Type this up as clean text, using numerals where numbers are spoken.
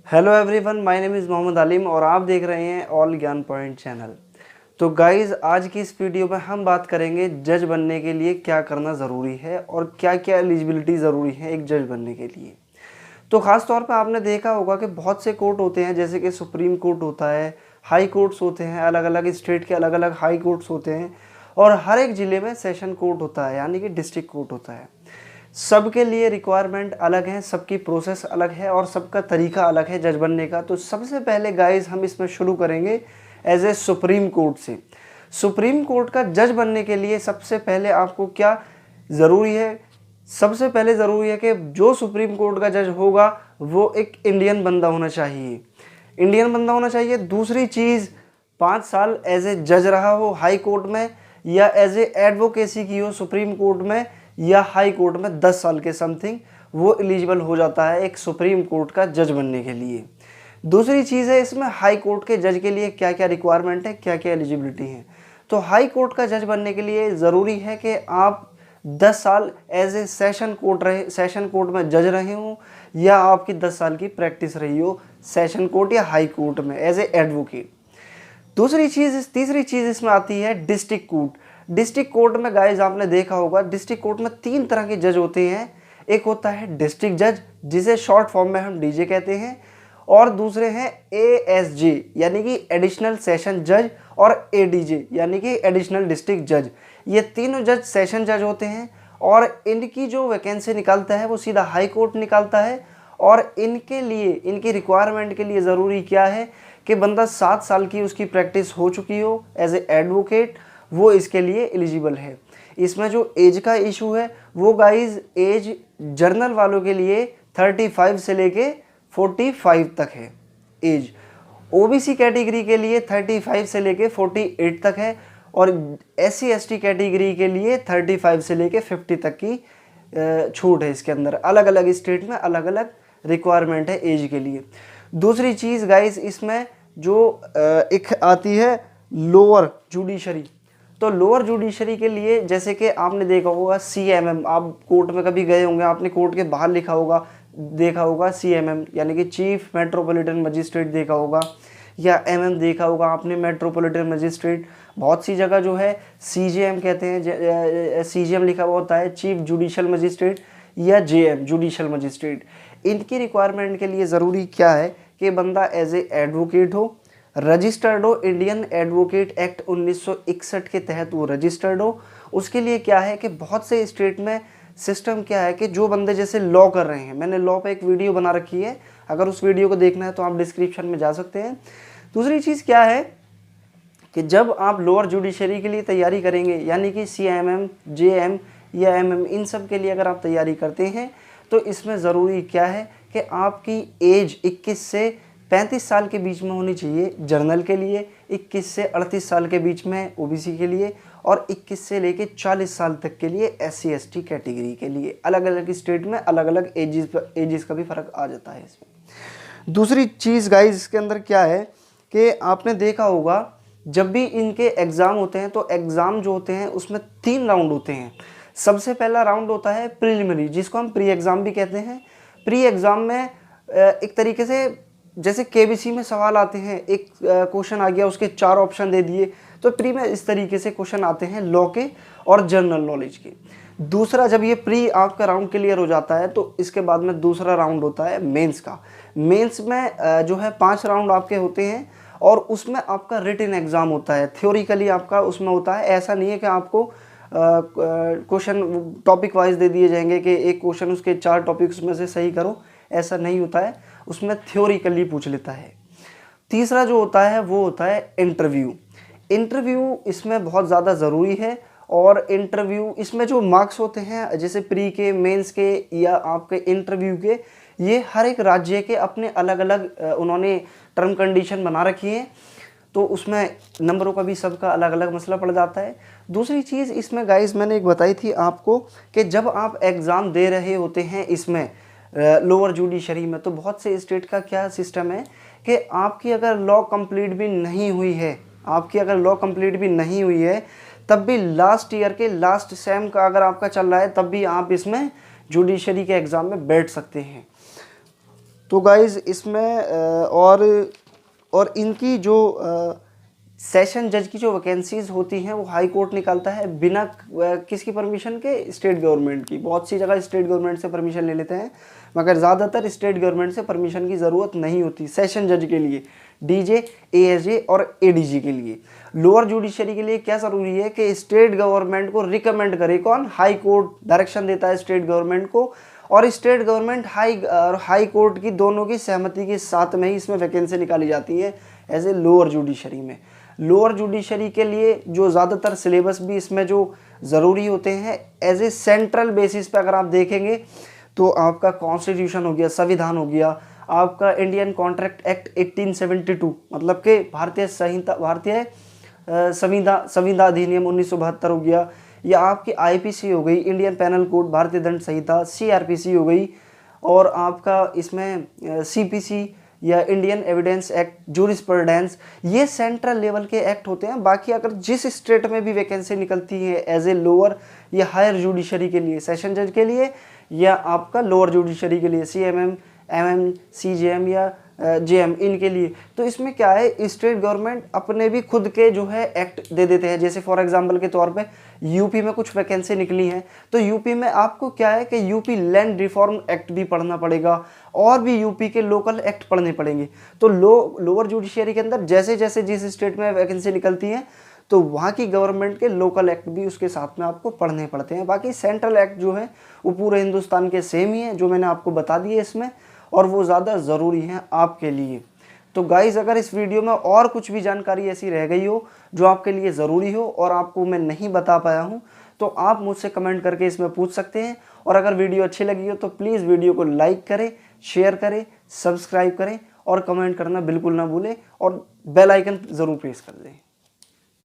Hello everyone, my name is Mohammad Alim और आप देख रहे हैं ऑल ज्ञान पॉइंट चैनल। तो गाइज़, आज की इस वीडियो में हम बात करेंगे जज बनने के लिए क्या करना ज़रूरी है और क्या क्या एलिजिबिलिटी ज़रूरी है एक जज बनने के लिए। तो ख़ास तौर पे आपने देखा होगा कि बहुत से कोर्ट होते हैं, जैसे कि सुप्रीम कोर्ट होता है, हाई कोर्ट्स होते हैं, अलग अलग स्टेट के अलग अलग हाई कोर्ट्स होते हैं और हर एक ज़िले में सेशन कोर्ट होता है, यानी कि डिस्ट्रिक्ट कोर्ट होता है। सबके लिए रिक्वायरमेंट अलग है, सबकी प्रोसेस अलग है और सबका तरीका अलग है जज बनने का। तो सबसे पहले गाइस हम इसमें शुरू करेंगे एज ए सुप्रीम कोर्ट से। सुप्रीम कोर्ट का जज बनने के लिए सबसे पहले आपको क्या ज़रूरी है? सबसे पहले ज़रूरी है कि जो सुप्रीम कोर्ट का जज होगा वो एक इंडियन बंदा होना चाहिए, इंडियन बंदा होना चाहिए। दूसरी चीज़, 5 साल एज ए जज रहा हो हाई कोर्ट में या एज ए एडवोकेसी की हो सुप्रीम कोर्ट में या हाई कोर्ट में 10 साल के समथिंग, वो एलिजिबल हो जाता है एक सुप्रीम कोर्ट का जज बनने के लिए। दूसरी चीज़ है इसमें हाई कोर्ट के जज के लिए क्या क्या रिक्वायरमेंट है, क्या क्या एलिजिबिलिटी है। तो हाई कोर्ट का जज बनने के लिए ज़रूरी है कि आप 10 साल एज ए सेशन कोर्ट में जज रहे हों या आपकी 10 साल की प्रैक्टिस रही हो सेशन कोर्ट या हाई कोर्ट में एज ए एडवोकेट। तीसरी चीज़ इसमें आती है डिस्ट्रिक्ट कोर्ट। डिस्ट्रिक्ट कोर्ट में गाइज आपने देखा होगा, डिस्ट्रिक्ट कोर्ट में 3 तरह के जज होते हैं। एक होता है डिस्ट्रिक्ट जज, जिसे शॉर्ट फॉर्म में हम डीजे कहते हैं, और दूसरे हैं एएसजे यानी कि एडिशनल सेशन जज और एडीजे यानी कि एडिशनल डिस्ट्रिक्ट जज। ये तीनों जज सेशन जज होते हैं और इनकी जो वैकेंसी निकालता है वो सीधा हाई कोर्ट निकालता है। और इनके लिए, इनकी रिक्वायरमेंट के लिए ज़रूरी क्या है कि बंदा 7 साल की उसकी प्रैक्टिस हो चुकी हो एज ए एडवोकेट, वो इसके लिए एलिजिबल है। इसमें जो एज का इशू है वो गाइज एज जर्नल वालों के लिए 35 से लेके 45 तक है एज। ओबीसी कैटेगरी के लिए 35 से लेके 48 तक है और SC ST कैटेगरी के लिए 35 से लेके 50 तक की छूट है। इसके अंदर अलग अलग स्टेट में अलग अलग रिक्वायरमेंट है एज के लिए। दूसरी चीज़ गाइज इसमें जो एक आती है लोअर जुडिशरी। तो लोअर जुडिशरी के लिए जैसे कि आपने देखा होगा CMM, आप कोर्ट में कभी गए होंगे, आपने कोर्ट के बाहर लिखा होगा, देखा होगा CMM यानी कि चीफ मेट्रोपॉलिटन मजिस्ट्रेट देखा होगा, या MM देखा होगा आपने मेट्रोपॉलिटन मजिस्ट्रेट। बहुत सी जगह जो है CJM कहते हैं, CJM लिखा हुआ होता है चीफ जुडिशल मजिस्ट्रेट या JM जुडिशल मजिस्ट्रेट। इनकी रिक्वायरमेंट के लिए ज़रूरी क्या है कि बंदा एज ए एडवोकेट हो, रजिस्टर्ड हो, इंडियन एडवोकेट एक्ट 1961 के तहत वो रजिस्टर्ड हो। उसके लिए क्या है कि बहुत से स्टेट में सिस्टम क्या है कि जो बंदे जैसे लॉ कर रहे हैं, मैंने लॉ पे एक वीडियो बना रखी है, अगर उस वीडियो को देखना है तो आप डिस्क्रिप्शन में जा सकते हैं। दूसरी चीज़ क्या है कि जब आप लोअर जुडिशरी के लिए तैयारी करेंगे, यानी कि CMM, JM या MM, इन सब के लिए अगर आप तैयारी करते हैं तो इसमें ज़रूरी क्या है कि आपकी एज 21 से 35 साल के बीच में होनी चाहिए जर्नल के लिए, 21 से 38 साल के बीच में OBC के लिए और 21 से लेके 40 साल तक के लिए SC ST कैटेगरी के लिए। अलग अलग स्टेट में अलग अलग एजेस का भी फ़र्क आ जाता है इसमें। दूसरी चीज़ गाइज इसके अंदर क्या है कि आपने देखा होगा जब भी इनके एग्ज़ाम होते हैं तो एग्ज़ाम जो होते हैं उसमें 3 राउंड होते हैं। सबसे पहला राउंड होता है प्रिलिमिनरी, जिसको हम प्री एग्ज़ाम भी कहते हैं। प्री एग्ज़ाम में एक तरीके से जैसे KBC में सवाल आते हैं, एक क्वेश्चन आ गया उसके 4 ऑप्शन दे दिए, तो प्री में इस तरीके से क्वेश्चन आते हैं लॉ के और जनरल नॉलेज के। दूसरा, जब ये प्री आपका राउंड क्लियर हो जाता है तो इसके बाद में दूसरा राउंड होता है मेंस का। मेंस में जो है 5 राउंड आपके होते हैं और उसमें आपका रिटन एग्ज़ाम होता है, थ्योरिकली आपका उसमें होता है। ऐसा नहीं है कि आपको क्वेश्चन टॉपिक वाइज दे दिए जाएंगे कि एक क्वेश्चन उसके 4 टॉपिक्स में से सही करो, ऐसा नहीं होता है, उसमें थ्योरिकली पूछ लेता है। तीसरा जो होता है वो होता है इंटरव्यू। इंटरव्यू इसमें बहुत ज़्यादा ज़रूरी है और इंटरव्यू इसमें जो मार्क्स होते हैं जैसे प्री के, मेंस के या आपके इंटरव्यू के, ये हर एक राज्य के अपने अलग अलग उन्होंने टर्म कंडीशन बना रखी है, तो उसमें नंबरों का भी सबका अलग अलग मसला पड़ जाता है। दूसरी चीज़ इसमें गाइस मैंने एक बताई थी आपको कि जब आप एग्ज़ाम दे रहे होते हैं इसमें लोअर जुडिशरी में, तो बहुत से स्टेट का क्या सिस्टम है कि आपकी अगर लॉ कंप्लीट भी नहीं हुई है, तब भी लास्ट ईयर के लास्ट सेम का अगर आपका चल रहा है तब भी आप इसमें जुडिशरी के एग्ज़ाम में बैठ सकते हैं। तो गाइज़ इसमें और इनकी जो सेशन जज की जो वैकेंसीज होती हैं वो हाई कोर्ट निकालता है बिना किसकी परमिशन के, स्टेट गवर्नमेंट की। बहुत सी जगह स्टेट गवर्नमेंट से परमिशन ले लेते हैं, मगर ज़्यादातर स्टेट गवर्नमेंट से परमिशन की ज़रूरत नहीं होती सेशन जज के लिए, डीजे, एएसजे और एडीजी के लिए। लोअर जुडिशरी के लिए क्या ज़रूरी है कि स्टेट गवर्नमेंट को रिकमेंड करे, कौन, हाई कोर्ट डायरेक्शन देता है स्टेट गवर्नमेंट को, और स्टेट गवर्नमेंट हाई कोर्ट की दोनों की सहमति के साथ में ही इसमें वैकेंसी निकाली जाती है एज ए लोअर जुडिशरी में। लोअर जुडिशरी के लिए जो ज़्यादातर सिलेबस भी इसमें जो ज़रूरी होते हैं एज ए सेंट्रल बेसिस पे अगर आप देखेंगे तो आपका कॉन्स्टिट्यूशन हो गया, संविधान हो गया, आपका इंडियन कॉन्ट्रैक्ट एक्ट 1872 मतलब कि भारतीय संविदा अधिनियम 1972 हो गया, या आपकी आईपीसी हो गई, इंडियन पैनल कोड, भारतीय दंड संहिता, सीआरपीसी हो गई, और आपका इसमें सीपीसी या इंडियन एविडेंस एक्ट, जूरिस्प्रूडेंस, ये सेंट्रल लेवल के एक्ट होते हैं। बाकी अगर जिस स्टेट में भी वैकेंसी निकलती है एज ए लोअर या हायर जुडिशरी के लिए, सेशन जज के लिए, या आपका लोअर जुडिशरी के लिए सीएमएम, एमएम, सीजेएम या जेएम, इनके लिए, तो इसमें क्या है, स्टेट गवर्नमेंट अपने भी खुद के जो है एक्ट दे देते हैं। जैसे फॉर एग्जांपल के तौर पे यूपी में कुछ वैकेंसी निकली हैं, तो यूपी में आपको क्या है कि यूपी लैंड रिफॉर्म एक्ट भी पढ़ना पड़ेगा, और भी यूपी के लोकल एक्ट पढ़ने पड़ेंगे। तो लोअर जुडिशरी के अंदर जैसे जैसे जिस स्टेट में वैकेंसी निकलती है तो वहाँ की गवर्नमेंट के लोकल एक्ट भी उसके साथ में आपको पढ़ने पड़ते हैं। बाकी सेंट्रल एक्ट जो है वो पूरे हिंदुस्तान के सेम ही है, जो मैंने आपको बता दिए इसमें, और वो ज़्यादा ज़रूरी है आपके लिए। तो गाइज़ अगर इस वीडियो में और कुछ भी जानकारी ऐसी रह गई हो जो आपके लिए ज़रूरी हो और आपको मैं नहीं बता पाया हूँ, तो आप मुझसे कमेंट करके इसमें पूछ सकते हैं। और अगर वीडियो अच्छी लगी हो तो प्लीज़ वीडियो को लाइक करें, शेयर करें, सब्सक्राइब करें और कमेंट करना बिल्कुल ना भूलें, और बेल आइकन ज़रूर प्रेस कर दें।